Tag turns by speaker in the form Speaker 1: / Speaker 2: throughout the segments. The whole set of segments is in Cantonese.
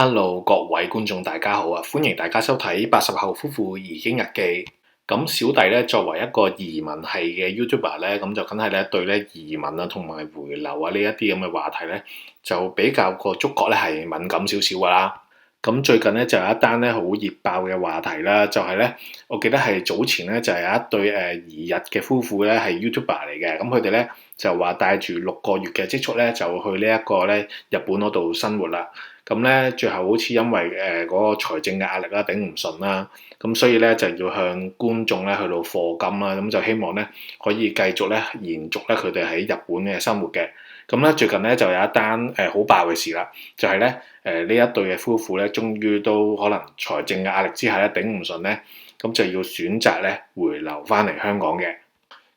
Speaker 1: Hello，各位觀眾大家好啊！歡迎大家收睇80後夫婦移經日記。咁小弟咧作為一個移民系嘅 YouTuber 咧，咁就梗係咧對咧移民啊同埋回流啊呢一啲咁嘅話題咧，就比較個觸覺咧係敏感少少噶啦。咁最近咧就有一單咧好熱爆嘅話題啦，就係咧我記得係早前咧就係有一對移日嘅夫婦咧係 YouTuber 嚟嘅，咁佢哋咧就話帶住6個月嘅積蓄咧就去呢一個咧日本嗰度生活啦。咁咧最後好似因為嗰個財政嘅壓力啦頂唔順啦，咁所以咧就要向觀眾咧去到課金啦，咁就希望咧可以繼續咧延續咧佢哋喺日本嘅生活嘅。咁咧最近咧就有一單好爆嘅事啦，就係咧呢一對嘅夫婦咧，終於都可能財政嘅壓力之下咧頂唔順咧，咁就要選擇咧回流翻嚟香港嘅。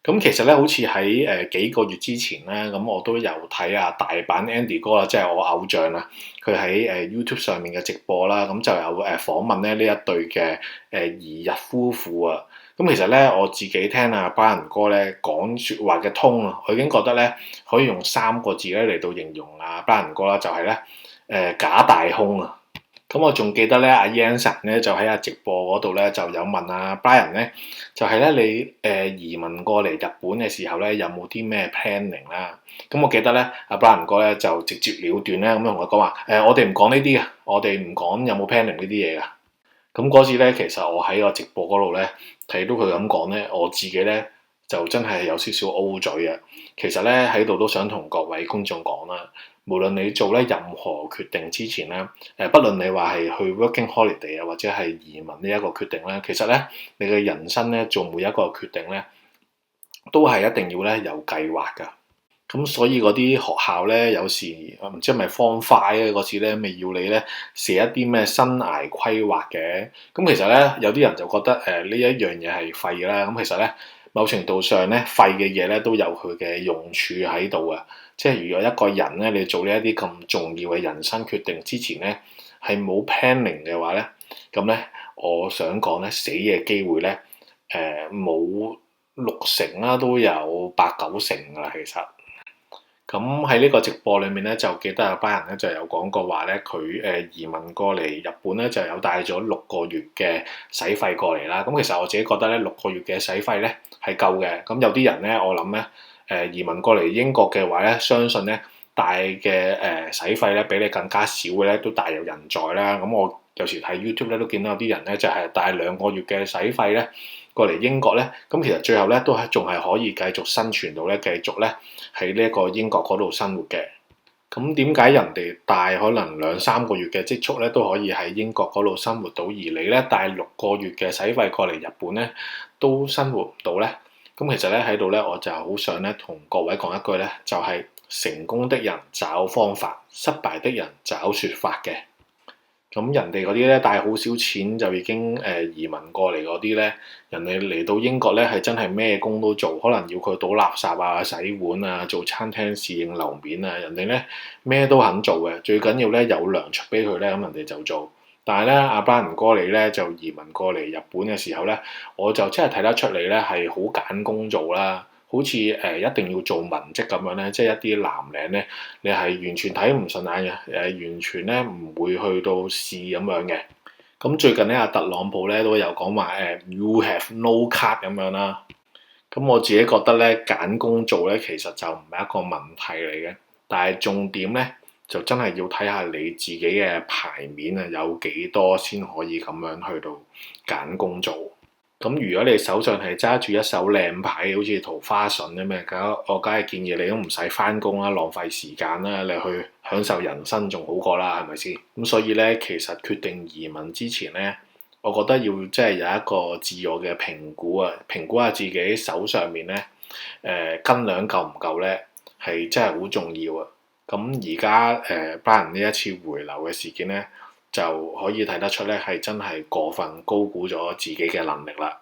Speaker 1: 咁其實咧，好似喺幾個月之前咧，咁我都有睇大阪 Andy 哥啦，即係我偶像啦，佢喺YouTube 上面嘅直播啦，咁就有訪問咧呢一對嘅移日夫婦啊。咁其實咧我自己聽Brian 哥咧講説話嘅通啊，我已經覺得咧可以用3個字咧嚟到形容Brian 哥啦，就係咧假大空啊！咁我仲記得咧，阿 Yanson 咧就喺直播嗰度咧就有問Brian 咧，就係咧你移民過嚟日本嘅時候咧，有冇啲咩 planning 啦？咁我記得咧，阿 Brian 哥咧就直接了斷咧咁同我講話，我哋唔講呢啲嘅，我哋唔講有冇 planning 呢啲嘢噶。咁嗰次咧，其實我喺個直播嗰度咧睇到佢咁講咧，我自己咧就真係有少少 O 嘴啊！其實咧喺度都想同各位觀眾講啦。無論你做咧任何決定之前咧，不論你話係去 working holiday 啊，或者係移民呢一個決定咧，其實咧你嘅人生咧做每一個決定咧，都係一定要咧有計劃㗎。咁所以嗰啲學校咧，有時唔知係咪Form 5咧嗰次咧，咪要你咧寫一啲咩生涯規劃嘅。咁其實咧有啲人就覺得呢一樣嘢係廢啦。咁其實咧某程度上咧廢嘅嘢咧都有佢嘅用處喺度啊。即係如果一個人咧，你做呢一啲咁重要嘅人生決定之前咧，係冇 planning 嘅話咧，咁咧，我想講咧，死嘅機會咧，冇60%啦，都有8-9成噶啦，其實。咁喺呢個直播裏面咧，就記得有班人咧就有講過話咧，佢移民過嚟日本咧，就有帶咗6個月嘅使費過嚟啦。咁其實我自己覺得咧，6個月嘅使費咧係夠嘅。咁有啲人咧，我諗咧。移民過嚟英國嘅話咧，相信咧帶嘅使費咧比你更加少嘅咧都大有人在啦。咁我有時睇 YouTube 咧都見到有啲人咧就係帶2個月嘅使費咧過嚟英國咧，咁其實最後咧都係仲係可以繼續生存到咧，繼續咧喺呢一個英國嗰度生活嘅。咁點解人哋帶可能2-3個月嘅積蓄咧都可以喺英國嗰度生活到，而你咧帶6個月嘅使費過嚟日本咧都生活唔到咧？咁其實咧喺度咧，我就好想咧同各位講一句咧，就係成功的人找方法，失敗的人找説法嘅。咁人哋嗰啲咧帶好少錢就已經移民過嚟嗰啲咧，人哋嚟到英國咧係真係咩工都做，可能要佢倒垃圾啊、洗碗啊、做餐廳侍應樓面啊，人哋咧咩都肯做嘅，最緊要咧有糧出俾佢咧，咁人哋就做。但係咧，阿Brian哥你咧就移民過嚟日本嘅時候咧，我就真係睇得出你咧係好揀工做啦，好似一定要做文職咁樣咧，即係一啲藍領咧，你係完全睇唔順眼嘅，完全咧唔會去到試咁樣嘅。咁最近咧，阿特朗普咧都有講話You have no card 咁樣啦。咁我自己覺得咧，揀工做咧其實就唔係一個問題嚟嘅，但係重點咧，就真係要睇下你自己嘅牌面有幾多先可以咁樣去到揀工做。咁如果你手上係揸住一手靚牌，好似桃花順咁樣，我梗係建議你都唔使返工啦，浪費時間啦，你去享受人生仲好過啦，係咪先？咁所以咧，其實決定移民之前咧，我覺得要即係有一個自我嘅評估啊，評估下自己手上面咧斤兩夠唔夠咧，係真係好重要啊！咁而家Brian呢一次回流嘅事件咧，就可以睇得出咧係真係過分高估咗自己嘅能力啦。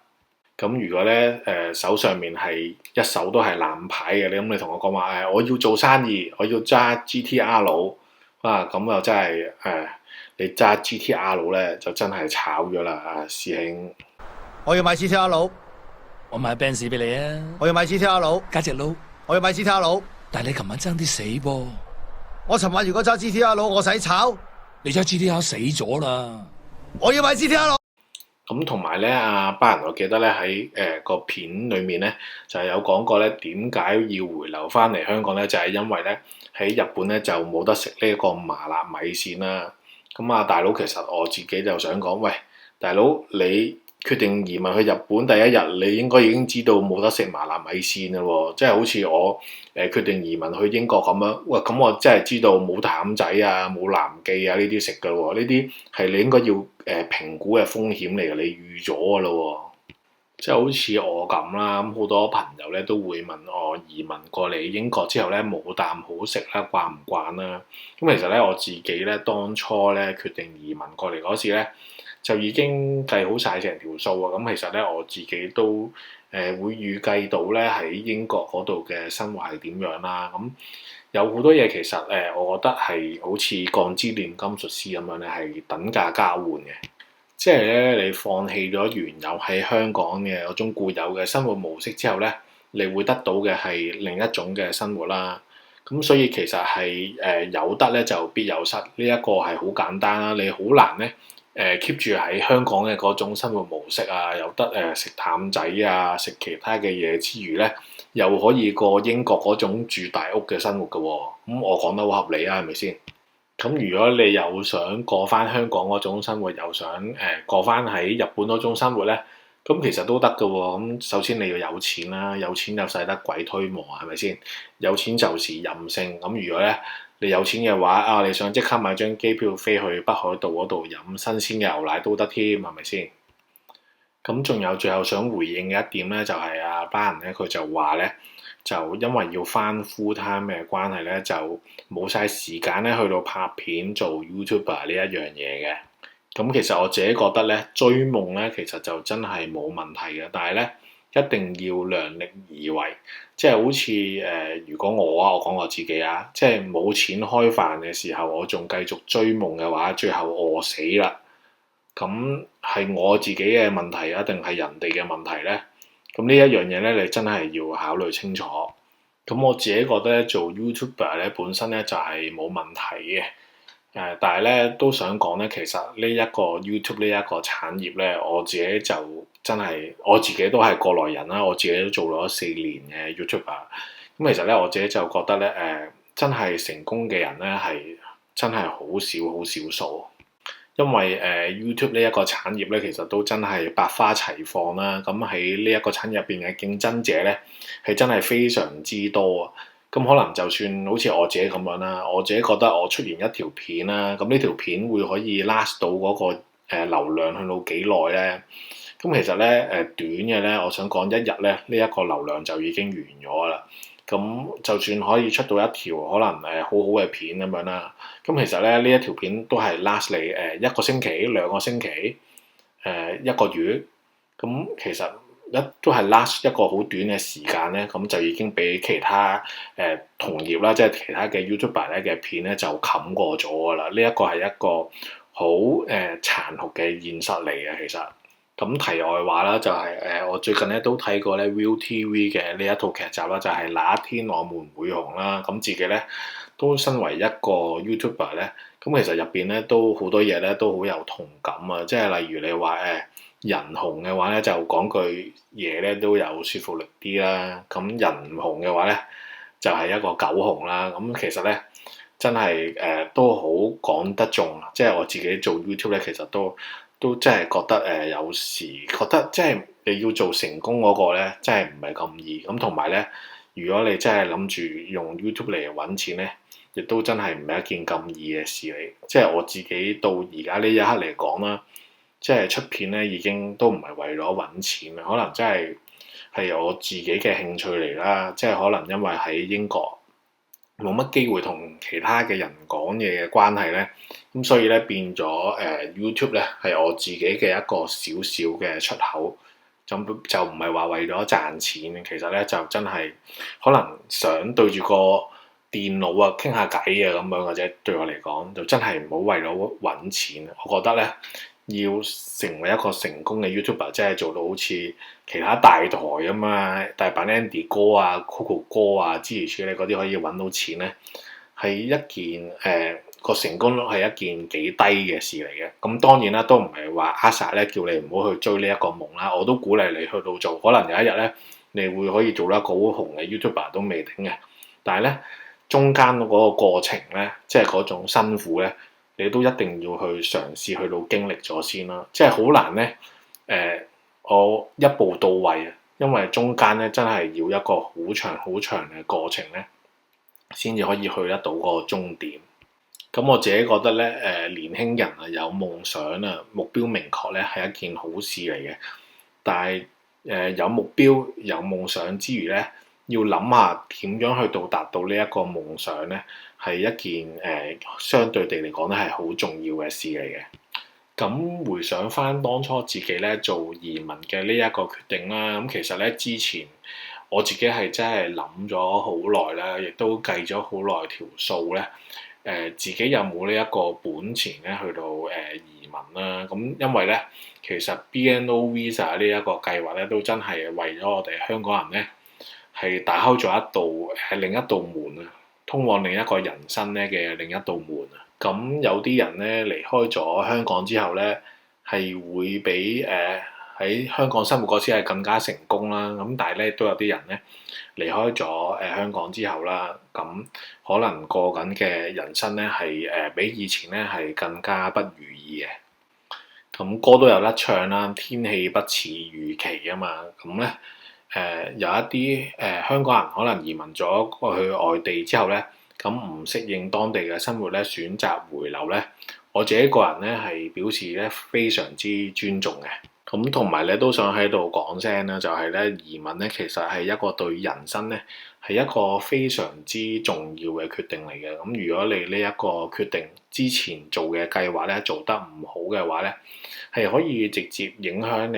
Speaker 1: 咁如果咧手上面係一手都係爛牌嘅，咁你同我講話我要做生意，我要揸 GTR 佬啊，咁又真係你揸 GTR 佬咧就真係炒咗啦，師兄。
Speaker 2: 我要買 GTR 佬，
Speaker 3: 我買 Benz 俾你啊！
Speaker 2: 我要買 GTR 佬，
Speaker 3: 加隻佬，
Speaker 2: 我要買 GTR 佬。
Speaker 3: 但係你琴晚爭啲死噃。
Speaker 2: 我尋晚如果揸 GTR 佬，我使炒？
Speaker 3: 你隻 GTR 死咗啦！
Speaker 2: 我要買 GTR 佬。
Speaker 1: 咁同埋咧，阿巴人我記得咧喺個片裏面咧就係有講過咧點解要回流翻嚟香港咧，就係因為咧喺日本咧就冇得食呢一個麻辣米線啦。咁啊，大佬其實我自己就想講，喂，大佬你決定移民去日本第一日，你應該已經知道冇得食麻辣米線啦喎，即係好似我決定移民去英國咁樣，喂，咁我真係知道冇譚仔啊、冇南記啊呢啲食噶咯喎，呢啲係你應該要評估嘅風險嚟嘅，你預咗噶咯喎。即係好似我咁啦，咁好多朋友咧都會問我移民過嚟英國之後咧冇啖好食啦，慣唔慣啦？咁其實咧我自己咧當初咧決定移民過嚟嗰時咧，就已經計好晒成條數啊！咁其實咧我自己都會預計到咧喺英國嗰度嘅生活係點樣啦。咁有好多嘢其實我覺得係好似鋼之煉金術師咁樣咧，係等價交換嘅。即係咧，你放棄咗原有喺香港嘅嗰種固有嘅生活模式之後咧，你會得到嘅係另一種嘅生活啦。咁所以其實係有得咧就必有失，呢一個係好簡單啦。你好難咧keep 住喺香港嘅嗰種生活模式啊，有得食淡仔啊，食其他嘅嘢之餘咧，又可以過英國嗰種住大屋嘅生活嘅喎。咁我講得好合理啊，係咪先？咁如果你又想過翻香港嗰種生活，又想過翻喺日本嗰種生活咧，咁其實都得㗎喎。咁首先你要有錢啦，有錢又使得鬼推磨，係咪先？有錢就是任性。咁如果咧你有錢嘅話，啊你想即刻買張機票飛去北海道嗰度飲新鮮嘅牛奶都得添，係咪先？咁仲有最後想回應嘅一點咧，就係阿班人咧，佢就話咧。就因為要返 full time 嘅關係咧，就冇晒時間咧去到拍片做 YouTuber 呢一樣嘢嘅。咁其實我自己覺得咧，追夢咧其實就真係冇問題嘅，但係咧一定要量力而為。即係好似如果我講我自己啊，即係冇錢開飯嘅時候，我仲繼續追夢嘅話，最後餓死啦。咁係我自己嘅問題啊，定係人哋嘅問題咧？咁呢一樣嘢咧，你真係要考慮清楚。咁我自己覺得咧，做 YouTuber 咧本身咧就係冇問題嘅。但係咧都想講咧，其實呢一個 YouTube 呢一個產業咧，我自己就真係我自己都係過來人啦，我自己都做咗4年嘅 YouTuber。咁其實咧，我自己就覺得咧，真係成功嘅人咧係真係好少好少數。因為YouTube 呢一個產業咧，其實都真係百花齊放啦。咁喺呢一個產業入邊嘅競爭者咧，係真係非常之多啊。咁可能就算好似我自己咁樣啦，我自己覺得我出現一條片啦，咁呢條片會可以 last 到嗰個流量去到幾耐咧？咁其實咧短嘅咧，我想講一日咧，呢一個流量就已經完咗啦。咁就算可以出到一條可能好好嘅片咁樣啦，咁其實咧呢一條片都係 last 你1個星期、2個星期、1個月，咁其實都係 last 一個好短嘅時間咧，咁就已經俾其他同業啦，即係其他嘅 YouTuber 咧嘅片咧就冚過咗㗎啦。呢一個係一個好殘酷嘅現實嚟嘅，其實。咁題外話啦，就係我最近咧都睇過咧 ViuTV 嘅呢一套劇集啦，就係那一天我們會紅啦。咁自己咧都身為一個 YouTuber 咧，咁其實入邊咧都好多嘢咧都好有同感啊！即係例如你話人紅嘅話咧，就講句嘢咧都有說服力啲啦。咁人唔紅嘅話咧，就係一個狗紅啦。咁其實咧真係都好講得中。即係我自己做 YouTube 咧，其實都真係覺得有時覺得即係你要做成功嗰個咧，真係唔係咁易。咁同埋咧，如果你真係諗住用 YouTube 嚟揾錢咧，亦都真係唔係一件咁易嘅事嚟。即係我自己到而家呢一刻嚟講啦，即係出片咧已經都唔係為咗揾錢啦，可能真係我自己嘅興趣嚟啦。即係可能因為喺英國冇乜機會同其他嘅人講嘢嘅關係咧，咁所以咧變咗YouTube 咧係我自己嘅一個小小嘅出口，就唔係話為咗賺錢，其實咧就真係可能想對住個電腦啊傾下偈啊咁樣，或者對我嚟講就真係唔好為咗揾錢。我覺得咧要成為一個成功嘅 YouTuber，即係做到好似其他大台咁啊，大阪 Andy 哥啊、Coco 哥啊諸如此類嗰啲可以揾到錢咧，係一件個成功率係一件幾低嘅事嚟嘅。咁當然啦，都唔係話阿 Sa 咧叫你唔好去追呢一個夢啦。我都鼓勵你去到做，可能有一日咧你會可以做到一個好紅嘅 YouTuber 都未定嘅。但係咧中間嗰個過程咧，即係嗰種辛苦咧，你都一定要去嘗試去到經歷咗先啦。即係好難咧，我一步到位啊，因為中間咧真係要一個好長好長嘅過程咧，先至可以去得到個終點。咁我自己覺得咧，年輕人啊有夢想啊，目標明確咧係一件好事嚟嘅。但係有目標有夢想之餘咧，要諗下點樣去到達到呢一個夢想咧，係一件相對地嚟講咧係好重要嘅事嚟嘅。咁回想翻當初自己咧做移民嘅呢一個決定啦，咁其實咧之前我自己係真係諗咗好耐啦，亦都計咗好耐條數咧。自己有冇呢一個本錢咧去到移民啦？咁因為咧，其實 BNO Visa 呢一個計劃咧，都真係為咗我哋香港人咧，係打開咗一道另一道門啊，通往另一個人生咧嘅另一道門啊。咁有啲人咧離開咗香港之後咧，係會比喺香港生活嗰時係更加成功啦。咁但係咧都有啲人咧離開咗香港之後啦，咁可能過緊嘅人生咧係比以前咧係更加不如意嘅。咁歌都有得唱啦，天氣不似預期啊嘛。咁咧有一啲香港人可能移民咗過去外地之後咧，咁唔適應當地嘅生活咧，選擇回流咧，我自己個人咧係表示咧非常之尊重嘅。咁同埋咧都想喺度講聲啦，就係咧移民咧其實係一個對人生咧係一個非常之重要嘅決定嚟嘅。咁如果你呢一個決定之前做嘅計劃咧做得唔好嘅話咧，係可以直接影響你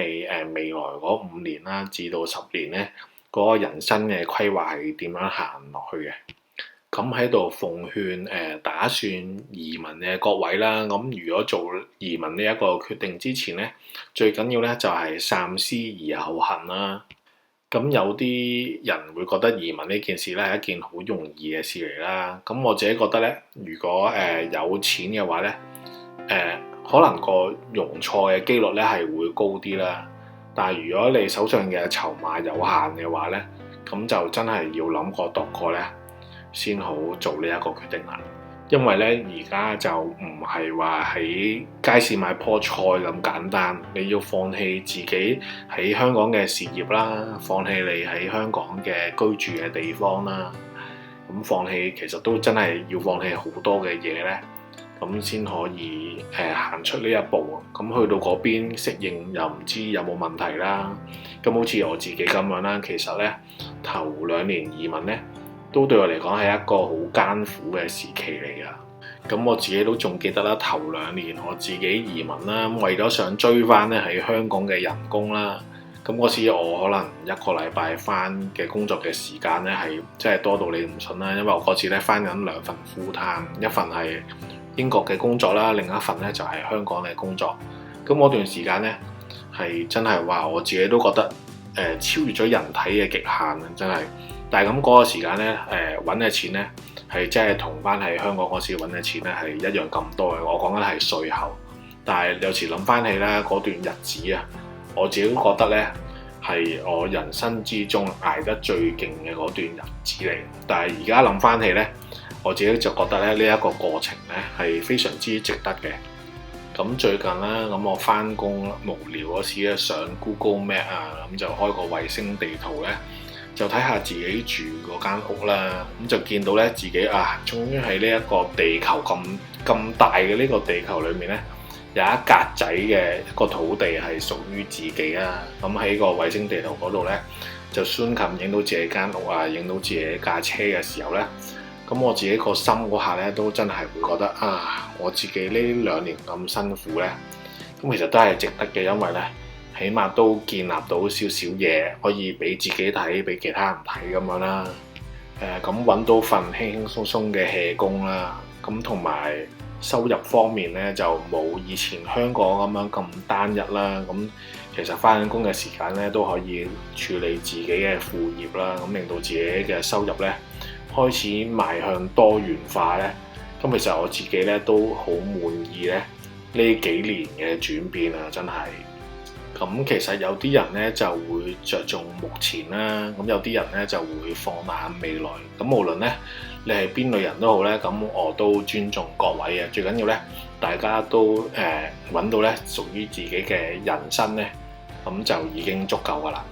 Speaker 1: 未來嗰5年啦至到10年咧嗰個人生嘅規劃係點樣行落去嘅。咁喺度奉勸打算移民嘅各位啦，咁如果做移民呢一個決定之前咧，最緊要咧就係三思而後行啦。咁有啲人會覺得移民呢件事咧係一件好容易嘅事嚟啦。咁我自己覺得咧，如果有錢嘅話咧，可能個容錯嘅機率咧係會高啲啦。但係如果你手上嘅籌碼有限嘅話咧，咁就真係要諗過度過咧，先好做呢一個決定啦。因為咧而家就唔係話喺街市買棵菜咁簡單，你要放棄自己喺香港嘅事業啦，放棄你喺香港嘅居住嘅地方啦，咁放棄其實都真係要放棄好多嘅嘢咧，咁先可以行出呢一步。咁去到嗰邊適應又唔知有冇問題啦。咁好似我自己咁樣啦，其實咧頭2年移民咧，都對我嚟講係一個好艱苦嘅時期嚟噶。咁我自己都仲記得啦，頭2年我自己移民啦，為咗想追翻咧喺香港嘅人工啦。咁嗰時我可能1個禮拜翻嘅工作嘅時間咧係真係多到你唔信啦。因為我嗰次咧翻緊2份 full time，一份係英國嘅工作啦，另一份咧就係香港嘅工作。咁嗰段時間咧係真係話我自己都覺得超越咗人體嘅極限啊！真係。但係咁嗰個時間咧，揾嘅錢咧係真係同翻喺香港嗰時揾嘅錢咧係一樣咁多嘅。我講緊係稅後，但係有時諗翻起咧嗰段日子啊，我自己都覺得咧係我人生之中捱得最勁嘅嗰段日子嚟。但係而家諗翻起咧，我自己就覺得咧呢一個過程咧係非常之值得嘅。咁最近啦，咁我翻工無聊嗰時咧上 Google Map 啊，咁就開個衛星地圖咧，就睇下自己住嗰間屋啦，咁就見到咧自己啊，終於喺呢一個地球咁大嘅呢個地球裏面咧，有一格仔嘅一個土地係屬於自己啦。咁喺個衛星地圖嗰度咧，就先近影到自己間屋啊，影到自己架車嘅時候咧，咁我自己個心嗰下咧都真係會覺得啊，我自己呢2年咁辛苦咧，咁其實都係值得嘅，因為咧，起碼都建立到少少嘢，可以俾自己睇，俾其他人睇咁樣啦。咁揾到份輕輕鬆鬆嘅 hea 工啦，咁同埋收入方面咧就冇以前香港咁樣咁單一啦。咁其實返緊工嘅時間咧都可以處理自己嘅副業啦，咁令到自己嘅收入咧開始邁向多元化咧。咁其實我自己咧都好滿意咧呢幾年嘅轉變啊，真係。咁其實有啲人咧就會着重目前啦，咁有啲人咧就會放眼未來。咁無論咧你係邊類人都好咧，咁我都尊重各位嘅。最緊要咧，大家都揾到咧屬於自己嘅人生咧，咁就已經足夠噶啦。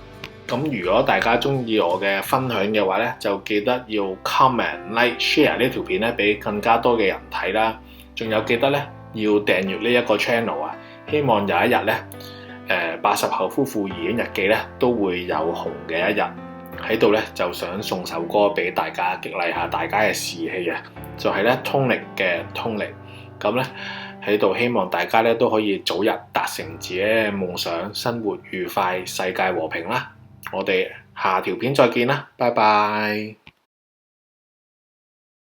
Speaker 1: 咁如果大家中意我嘅分享嘅話咧，就記得要 comment、like、share 呢條片咧，俾更加多嘅人睇啦。仲有記得咧要訂閱呢一個 channel 啊！希望有一日咧，80後夫婦移影日記咧都會有紅嘅一日。喺度咧就想送首歌俾大家，激勵下大家嘅士氣啊！就係咧通力嘅通力。咁咧喺度希望大家咧都可以早日達成自己嘅夢想，生活愉快，世界和平啦！我哋下條片再見啦，拜拜。